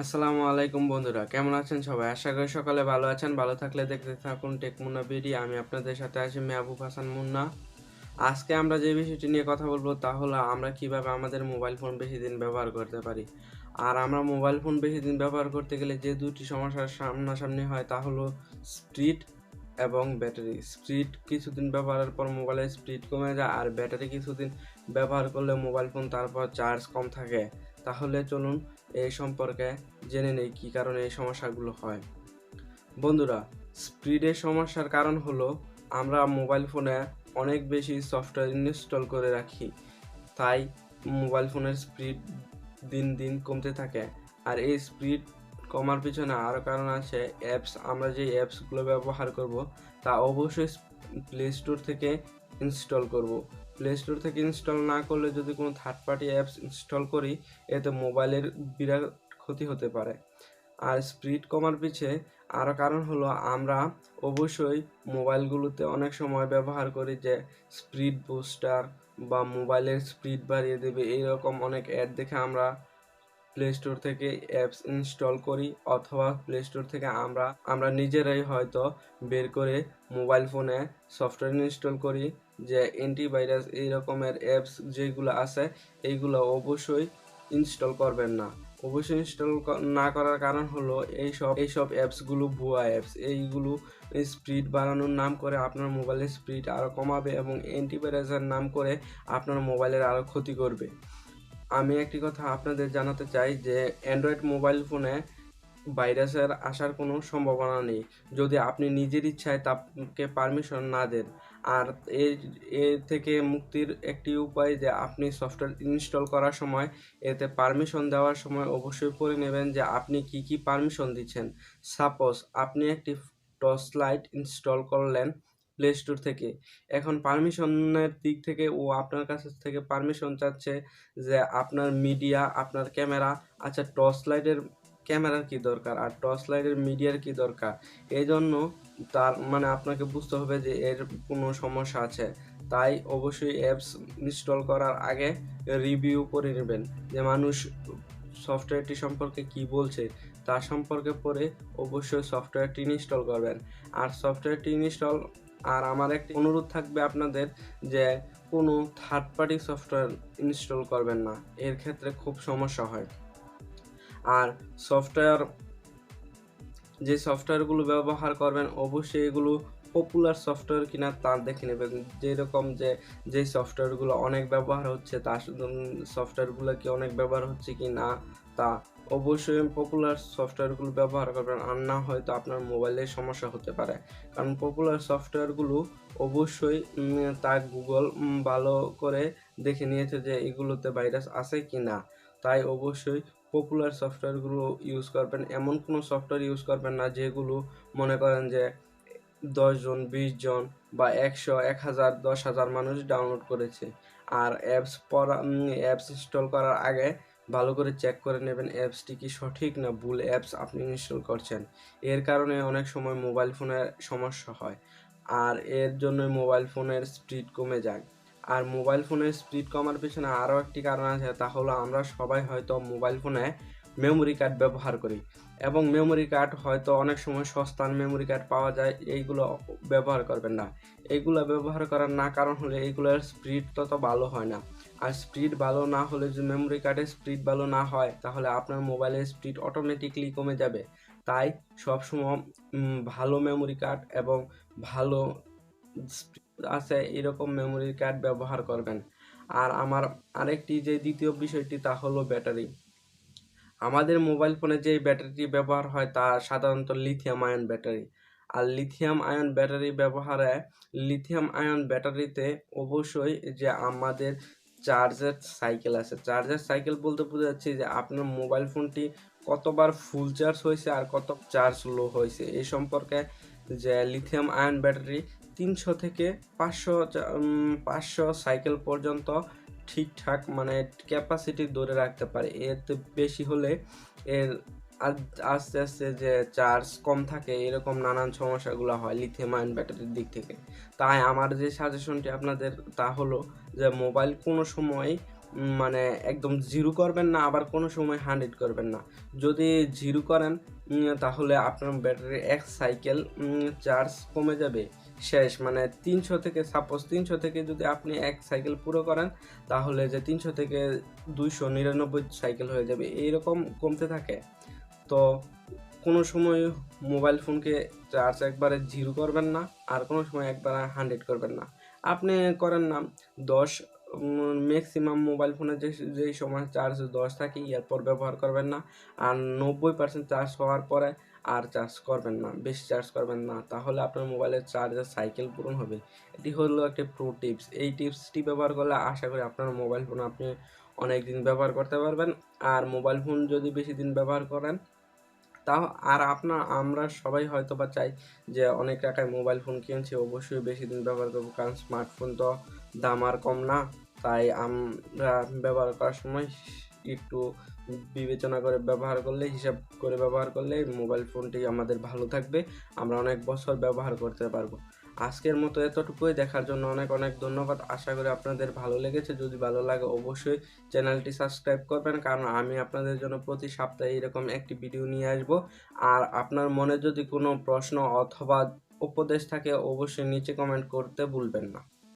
আসসালামু আলাইকুম বন্ধুরা, কেমন আছেন সবাই? আশা করি সকালে ভালো আছেন। ভালো থাকলে দেখতে থাকুন মুন্না বিডি। আমি আপনাদের সাথে আছি মেহবুব হাসান মুন্না। আজকে আমরা যে বিষয়টি নিয়ে কথা বলবো তা হলো আমরা কিভাবে আমাদের মোবাইল ফোন বেশি দিন ব্যবহার করতে পারি। আর আমরা মোবাইল ফোন বেশি দিন ব্যবহার করতে গেলে যে দুটি সমস্যার সামনাসামনি হয় তা হলো স্পিড এবং ব্যাটারি। স্পিড কিছুদিন ব্যবহারের পর মোবাইলের স্পিড কমে যায়, আর ব্যাটারি কিছুদিন ব্যবহার করলে মোবাইল ফোন তারপর চার্জ কম থাকে। তাহলে চলুন এই সম্পর্কে জেনে নেই কী কারণে এই সমস্যাগুলো হয়। বন্ধুরা, স্পিডের সমস্যার কারণ হলো আমরা মোবাইল ফোনে অনেক বেশি সফটওয়্যার ইনস্টল করে রাখি, তাই মোবাইল ফোনের স্পিড দিন দিন কমতে থাকে। আর এই স্পিড কমার পিছনে আরও কারণ আছে অ্যাপস। আমরা যে অ্যাপসগুলো ব্যবহার করব তা অবশ্যই প্লে স্টোর থেকে ইনস্টল করব। প্লে স্টোর থেকে ইনস্টল না করলে যদি কোনো থার্ড পার্টি অ্যাপস ইনস্টল করি, এতে মোবাইলের বিরাট ক্ষতি হতে পারে। আর স্পিড কমার পিছে আরও কারণ হলো আমরা অবশ্যই মোবাইলগুলোতে অনেক সময় ব্যবহার করি যে স্পিড বুস্টার বা মোবাইলের স্পিড বাড়িয়ে দেবে, এইরকম অনেক অ্যাড দেখে আমরা প্লে স্টোর থেকে অ্যাপস ইনস্টল করি, অথবা প্লে স্টোর থেকে আমরা নিজেরাই হয়তো বের করে মোবাইল ফোনে সফটওয়্যার ইনস্টল করি যে অ্যান্টিভাইরাস এই রকমের অ্যাপস যেগুলো আছে এইগুলো অবশ্যই ইনস্টল করবেন না। অবশ্যই ইনস্টল না করার কারণ হলো এইসব অ্যাপসগুলো ভুয়া অ্যাপস। এইগুলো স্পিড বাড়ানোর নাম করে আপনার মোবাইলের স্পিড আরও কমাবে এবং অ্যান্টিভাইরাসের নাম করে আপনার মোবাইলের আরও ক্ষতি করবে। আমি একটি কথা আপনাদের জানাতে চাই যে অ্যান্ড্রয়েড মোবাইল ফোনে ভাইরাসের আসার কোনো সম্ভাবনা নেই যদি আপনি নিজের ইচ্ছায় তাকে পারমিশন না দেন। আর এর থেকে মুক্তির একটি উপায় যে আপনি সফটওয়্যার ইনস্টল করার সময় এতে পারমিশন দেওয়ার সময় অবশ্যই পড়ে নেবেন যে আপনি কি কি পারমিশন দিচ্ছেন। সাপোজ আপনি একটি টর্চ লাইট ইনস্টল করলেন প্লে স্টোর থেকে, এখন পারমিশনের দিক থেকে ও আপনার কাছ থেকে পারমিশন চাচ্ছে যে আপনার মিডিয়া, আপনার ক্যামেরা। আচ্ছা, টর্চ লাইটের ক্যামেরার কি দরকার আর টর্চ লাইটের মিডিয়ার কি দরকার? এই জন্য তার মানে আপনাকে বুঝতে হবে যে এর কোনো সমস্যা আছে। তাই অবশ্যই অ্যাপস ইনস্টল করার আগে রিভিউ করে নেবেন যে মানুষ সফটওয়্যারটি সম্পর্কে কি বলছে, তার সম্পর্কে পড়ে অবশ্যই সফটওয়্যারটি ইনস্টল করবেন। আর সফটওয়্যারটি ইনস্টল আর আমার একটি অনুরোধ থাকবে আপনাদের যে কোনো থার্ড পার্টি সফটওয়্যার ইনস্টল করবেন না, এর ক্ষেত্রে খুব সমস্যা হয়। আর সফটওয়্যার যে সফটওয়্যারগুলো ব্যবহার করবেন অবশ্যই এগুলো পপুলার সফটওয়্যার কিনা তা দেখে নেবেন। যেরকম যে সফটওয়্যারগুলো অনেক ব্যবহার হচ্ছে তার সফটওয়্যারগুলো কি অনেক ব্যবহার হচ্ছে কি না তা অবশ্যই পপুলার সফটওয়্যারগুলো ব্যবহার করবেন, আর না হয়তো আপনার মোবাইলের সমস্যা হতে পারে। কারণ পপুলার সফটওয়্যারগুলো অবশ্যই তা গুগল ভালো করে দেখে নিয়েছে যে এগুলোতে ভাইরাস আছে কি না। তাই অবশ্যই পপুলার সফটওয়্যারগুলো ইউজ করবেন। এমন কোনো সফটওয়্যার ইউজ করবেন না যেগুলো মনে করেন যে 10 জন 20 জন বা 100 1000 10,000 মানুষ ডাউনলোড করেছে। আর অ্যাপস ইনস্টল করার আগে ভালো করে চেক করে নেবেন অ্যাপসটি কি সঠিক না ভুল অ্যাপস আপনি ইনস্টল করছেন। এর কারণে অনেক সময় মোবাইল ফোনের সমস্যা হয়, আর এর জন্যই মোবাইল ফোনের স্পিড কমে যায়। আর মোবাইল ফোনের স্পিড কমার পিছনে আরও একটি কারণ আছে, তা হলো আমরা সবাই হয়তো মোবাইল ফোনে মেমোরি কার্ড ব্যবহার করি, এবং মেমোরি কার্ড হয়তো অনেক সময় সস্তার মেমোরি কার্ড পাওয়া যায়। এইগুলো ব্যবহার করবেন না। এইগুলো ব্যবহার করার না কারণ হলে এইগুলোর স্পিড তত ভালো হয় না। আর স্পিড ভালো না হলে যদি মেমোরি কার্ডের স্পিড ভালো না হয় তাহলে আপনার মোবাইলের স্পিড অটোমেটিকলি কমে যাবে। তাই সবসময় ভালো মেমোরি কার্ড এবং ভালো আছে এরকম মেমোরি কার্ড ব্যবহার করবেন। আর আমার আরেকটি যে দ্বিতীয় বিষয়টি তা হলো ব্যাটারি। আমাদের মোবাইল ফোনে যে ব্যাটারিটি ব্যবহার হয় তা সাধারণত লিথিয়াম আয়ন ব্যাটারি। আর লিথিয়াম আয়ন ব্যাটারিতে অবশ্যই যে আমাদের চার্জের সাইকেল আছে। চার্জের সাইকেল বলতে বোঝাচ্ছি যে আপনার মোবাইল ফোনটি কতবার ফুল চার্জ হয়েছে আর কত চার্জ লো হয়েছে এই সম্পর্কে যে লিথিয়াম আয়ন ব্যাটারি 300 থেকে 500 সাইকেল পর্যন্ত ঠিকঠাক মানে ক্যাপাসিটি ধরে রাখতে পারে। এর বেশি হলে এর আস্তে আস্তে যে চার্জ কম থাকে, এরকম নানান সমস্যাগুলো হয় লিথিয়াম আয়ন ব্যাটারির দিক থেকে। তাই আমার যে সাজেশনটি আপনাদের তা হলো যে মোবাইল কোনো সময় মানে একদম 0 করবেন না, আবার কোনো সময় 100 করবেন না। যদি 0 করেন তাহলে আপনার ব্যাটারির 1 সাইকেল চার্জ কমে যাবে, শেষ। মানে 300 থেকে, সাপোজ 300 থেকে যদি আপনি 1 সাইকেল পুরো করেন তাহলে যে 300 থেকে 299 সাইকেল হয়ে যাবে, এইরকম কমতে থাকে। তো কোনো সময় মোবাইল ফোনকে চার্জ একবারে 0 করবেন না, আর কোনো সময় একবারে 100 করবেন না। আপনি করেন না 10, ম্যাক্সিমাম মোবাইল ফোনের যেই সময় চার্জ 10 থাকে এরপর ব্যবহার করবেন না, আর 90% চার্জ হওয়ার পরে আর চার্জ করবেন না, বেশি চার্জ করবেন না, তাহলে আপনার মোবাইলের চার্জের সাইকেল পূরণ হবে। এটি হলো একটা প্রো টিপস। এই টিপসটি ব্যবহার করলে আশা করি আপনার মোবাইল ফোন আপনি অনেক দিন ব্যবহার করতে পারবেন। আর মোবাইল ফোন যদি বেশি দিন ব্যবহার করেন তাও, আর আমরা সবাই হয়তো বা চাই যে অনেক টাকায় মোবাইল ফোন কিনছি, অবশ্যই বেশি দিন ব্যবহার করবো, কারণ স্মার্টফোন তো দাম আর কম না। তাই আমরা ব্যবহার করার সময় একটু বিবেচনা করে ব্যবহার করলে, হিসাব করে ব্যবহার করলে মোবাইল ফোনটি আমাদের ভালো থাকবে, আমরা অনেক বছর ব্যবহার করতে পারবো। আজকের মতো এতটুকুই, দেখার জন্য অনেক অনেক ধন্যবাদ। আশা করি আপনাদের ভালো লেগেছে। যদি ভালো লাগে অবশ্যই চ্যানেলটি সাবস্ক্রাইব করবেন, কারণ আমি আপনাদের জন্য প্রতি সপ্তাহে এরকম একটি ভিডিও নিয়ে আসব। আর আপনার মনে যদি কোনো প্রশ্ন অথবা উপদেশ থাকে অবশ্যই নিচে কমেন্ট করতে ভুলবেন না।